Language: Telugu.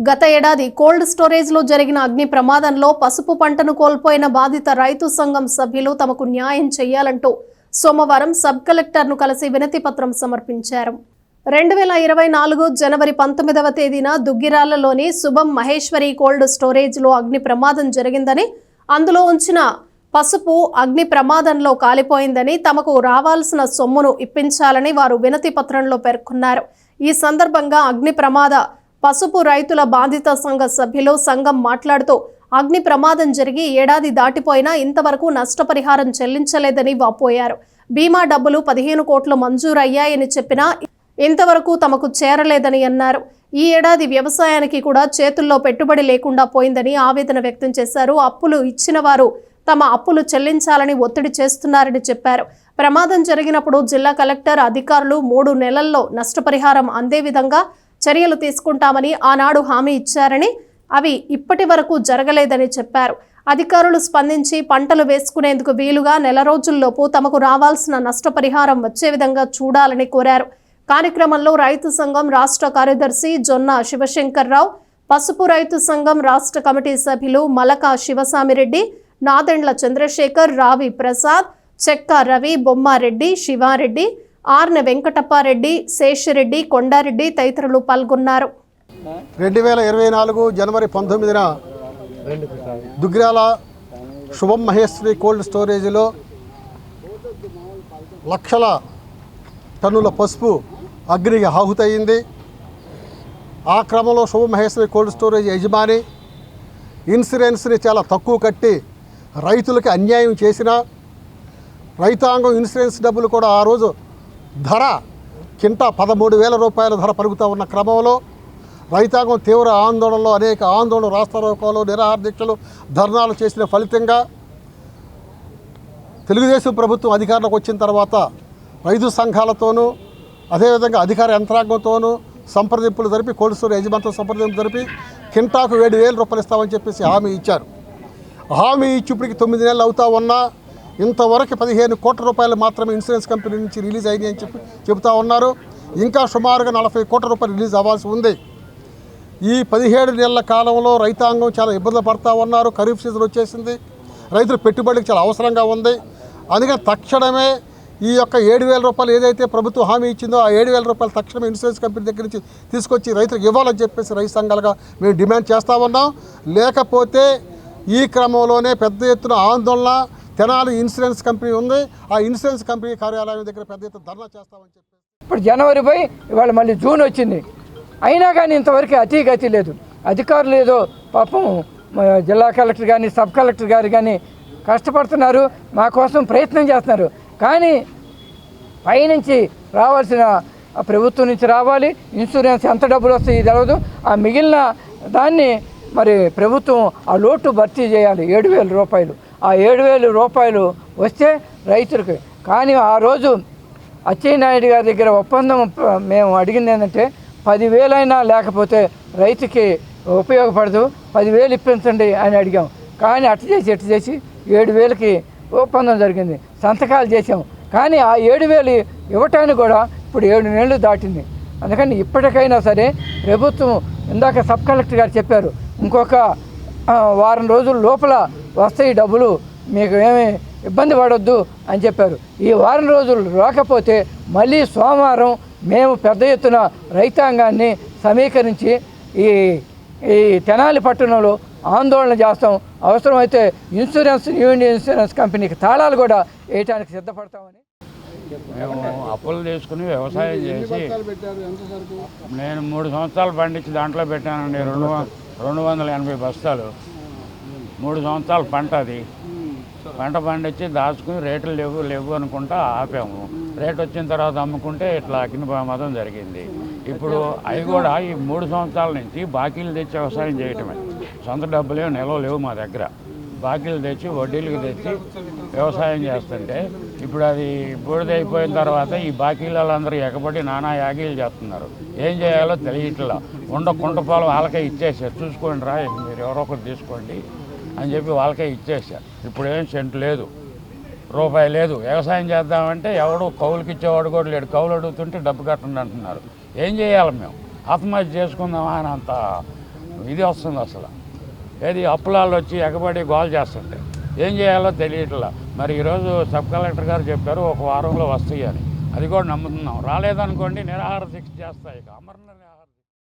గత ఏడాది కోల్డ్ స్టోరేజ్లో జరిగిన అగ్ని ప్రమాదంలో పసుపు పంటను కోల్పోయిన బాధిత రైతు సంఘం సభ్యులు తమకు న్యాయం చేయాలంటూ సోమవారం సబ్ కలెక్టర్ను కలిసి వినతి పత్రం సమర్పించారు. 2024 జనవరి 19వ తేదీన దుగ్గిరాలలోని శుభం మహేశ్వరి కోల్డ్ స్టోరేజ్లో అగ్ని ప్రమాదం జరిగిందని, అందులో ఉంచిన పసుపు అగ్ని ప్రమాదంలో కాలిపోయిందని, తమకు రావాల్సిన సొమ్మును ఇప్పించాలని వారు వినతి పత్రంలో పేర్కొన్నారు. ఈ సందర్భంగా అగ్ని ప్రమాద పసుపు రైతుల బాధిత సంఘ సభ్యులు సంఘం మాట్లాడుతూ, అగ్ని ప్రమాదం జరిగి ఏడాది దాటిపోయినా ఇంతవరకు నష్టపరిహారం చెల్లించలేదని వాపోయారు. బీమా డబ్బులు 15 కోట్లు మంజూరయ్యాయని చెప్పినా ఇంతవరకు తమకు చేరలేదని అన్నారు. ఈ ఏడాది వ్యవసాయానికి కూడా చేతుల్లో పెట్టుబడి లేకుండా పోయిందని ఆవేదన వ్యక్తం చేశారు. అప్పులు ఇచ్చిన వారు తమ అప్పులు చెల్లించాలని ఒత్తిడి చేస్తున్నారని చెప్పారు. ప్రమాదం జరిగినప్పుడు జిల్లా కలెక్టర్ అధికారులు 3 నెలల్లో నష్టపరిహారం అందే విధంగా చర్యలు తీసుకుంటామని ఆనాడు హామీ ఇచ్చారని, అవి ఇప్పటి వరకు జరగలేదని చెప్పారు. అధికారులు స్పందించి పంటలు వేసుకునేందుకు వీలుగా నెల రోజుల్లోపు తమకు రావాల్సిన నష్టపరిహారం వచ్చే విధంగా చూడాలని కోరారు. కార్యక్రమంలో రైతు సంఘం రాష్ట్ర కార్యదర్శి జొన్న శివశంకర్రావు, పసుపు రైతు సంఘం రాష్ట్ర కమిటీ సభ్యులు మలక శివసామిరెడ్డి, నాదెండ్ల చంద్రశేఖర్, రావి ప్రసాద్, చెక్క రవి, బొమ్మారెడ్డి, శివారెడ్డి, ఆర్న వెంకటప్పారెడ్డి, శేషరెడ్డి, కొండారెడ్డి తదితరులు పాల్గొన్నారు. 2024 జనవరి 19న దుగ్గిరాల శుభం మహేశ్వరి కోల్డ్ స్టోరేజ్లో లక్షల టన్నుల పసుపు అగ్నికి ఆహుతయింది. ఆ క్రమంలో శుభం మహేశ్వరి కోల్డ్ స్టోరేజ్ యజమాని ఇన్సూరెన్స్ని చాలా తక్కువ కట్టి రైతులకి అన్యాయం చేసిన, రైతాంగం ఇన్సూరెన్స్ డబ్బులు కూడా ఆ రోజు ధర కింటా 13,000 రూపాయల ధర పలుకుతూ ఉన్న క్రమంలో రైతాంగం తీవ్ర ఆందోళనలో అనేక ఆందోళన రాస్తారోకోలు, నిరాహార దీక్షలు, ధర్నాలు చేసిన ఫలితంగా తెలుగుదేశం ప్రభుత్వం అధికారంలోకి వచ్చిన తర్వాత రైతు సంఘాలతోనూ అదేవిధంగా అధికార యంత్రాంగంతోనూ సంప్రదింపులు జరిపి కోల్డ్ స్టోరేజ్ యజమానితో సంప్రదింపులు జరిపి కింటాకు 7,000 రూపాయలు ఇస్తామని చెప్పేసి హామీ ఇచ్చారు. హామీ ఇచ్చి ఇప్పటికి 9 నెలలు అవుతా ఉన్నా ఇంతవరకు 15 కోట్ల రూపాయలు మాత్రమే ఇన్సూరెన్స్ కంపెనీ నుంచి రిలీజ్ అయ్యాయి అని చెబుతూ ఉన్నారు. ఇంకా సుమారుగా 40 కోట్ల రూపాయలు రిలీజ్ అవ్వాల్సి ఉంది. ఈ 17 నెలల కాలంలో రైతాంగం చాలా ఇబ్బందులు పడుతూ ఉన్నారు. ఖరీఫ్ సీజన్ వచ్చేసింది, రైతులు పెట్టుబడికి చాలా అవసరంగా ఉంది. అందుకని తక్షణమే ఈ యొక్క 7,000 రూపాయలు ఏదైతే ప్రభుత్వం హామీ ఇచ్చిందో ఆ 7,000 రూపాయలు తక్షణమే ఇన్సూరెన్స్ కంపెనీ దగ్గర నుంచి తీసుకొచ్చి రైతులకు ఇవ్వాలని చెప్పేసి రైతు సంఘాలుగా మేము డిమాండ్ చేస్తూ ఉన్నాం. లేకపోతే ఈ క్రమంలోనే పెద్ద ఎత్తున ఆందోళన, తెనాలి ఇన్సూరెన్స్ కంపెనీ ఉంది, ఆ ఇన్సూరెన్స్ కంపెనీ కార్యాలయం దగ్గర పెద్ద ఎత్తున ధర్నా చేస్తామని చెప్పి ఇప్పుడు జనవరి పోయి ఇవాళ మళ్ళీ జూన్ వచ్చింది. అయినా కానీ ఇంతవరకు అతిగతి లేదు. అధికారులు ఏదో పాపం జిల్లా కలెక్టర్ కానీ సబ్ కలెక్టర్ గారు కానీ కష్టపడుతున్నారు, మా కోసం ప్రయత్నం చేస్తున్నారు. కానీ పైనుంచి రావాల్సిన ప్రభుత్వం నుంచి రావాలి, ఇన్సూరెన్స్ ఎంత డబ్బులు వస్తాయి తెలియదు. ఆ మిగిలిన దాన్ని మరి ప్రభుత్వం ఆ లోటు భర్తీ చేయాలి. 7,000 రూపాయలు, ఆ 7,000 రూపాయలు వస్తే రైతులకి. కానీ ఆ రోజు అచ్చెన్నాయుడు గారి దగ్గర ఒప్పందం మేము అడిగింది ఏంటంటే 10,000 అయినా లేకపోతే రైతుకి ఉపయోగపడదు, 10,000 ఇప్పించండి అని అడిగాం. కానీ అటు చేసి 7,000కి ఒప్పందం జరిగింది, సంతకాలు చేసాం. కానీ ఆ 7,000 ఇవ్వటానికి కూడా ఇప్పుడు 7 నెలలు దాటింది. అందుకని ఇప్పటికైనా సరే ప్రభుత్వం, ఇందాక సబ్ కలెక్టర్ గారు చెప్పారు, ఇంకొక వారం రోజుల లోపల వస్తాయి డబ్బులు, మీకు ఏమీ ఇబ్బంది పడొద్దు అని చెప్పారు. ఈ వారం రోజులు రాకపోతే మళ్ళీ సోమవారం మేము పెద్ద ఎత్తున రైతాంగాన్ని సమీకరించి ఈ తెనాలి పట్టణంలో ఆందోళన చేస్తాం. అవసరమైతే యూనియన్ ఇన్సూరెన్స్ కంపెనీకి తాళాలు కూడా వేయడానికి సిద్ధపడతామని. మేము అప్పులు తీసుకుని వ్యవసాయం చేసి నేను 3 సంవత్సరాలు పండించి దాంట్లో పెట్టానండి 280 బస్తాలు. 3 సంవత్సరాల పంట అది. పంట పండించి దాచుకుని రేట్లు లేవు అనుకుంటా ఆపాము. రేటు వచ్చిన తర్వాత అమ్ముకుంటే ఇట్లా అగ్ని ప్రమాదం జరిగింది. ఇప్పుడు అవి కూడా ఈ 3 సంవత్సరాల నుంచి బాకీలు తెచ్చి వ్యవసాయం చేయటమే. సొంత డబ్బులేవు నిల్వ లేవు మా దగ్గర. బాకీలు తెచ్చి వడ్డీలకు తెచ్చి వ్యవసాయం చేస్తుంటే ఇప్పుడు అది బూడిదైపోయిన తర్వాత ఈ బాకీలందరూ ఎగబడి నానా యాగీలు చేస్తున్నారు. ఏం చేయాలో తెలియట్లా. కుంటపాలు వాళ్ళకే ఇచ్చేసారు, చూసుకోండి రా మీరు ఎవరో ఒకరు తీసుకోండి అని చెప్పి వాళ్ళకే ఇచ్చేసారు. ఇప్పుడు ఏం సెంట్ లేదు, రూపాయి లేదు. వ్యవసాయం చేద్దామంటే ఎవడు కౌలుకి ఇచ్చేవాడు కూడా లేడు. కౌలు అడుగుతుంటే డబ్బు కట్టండి అంటున్నారు. ఏం చేయాలి మేము? ఆత్మహత్య చేసుకుందామా అని అంత ఇది వస్తుంది అసలు. ఏది అప్పులాళ్ళు వచ్చి ఎగబడి గోల్ చేస్తుంటే ఏం చేయాలో తెలియట్లా. మరి ఈరోజు సబ్ కలెక్టర్ గారు చెప్పారు 1 వారంలో వస్తాయి అని. అది కూడా నమ్ముతున్నాం. రాలేదనుకోండి నిరాహార దీక్ష చేస్తాయి. ఇక అమరణ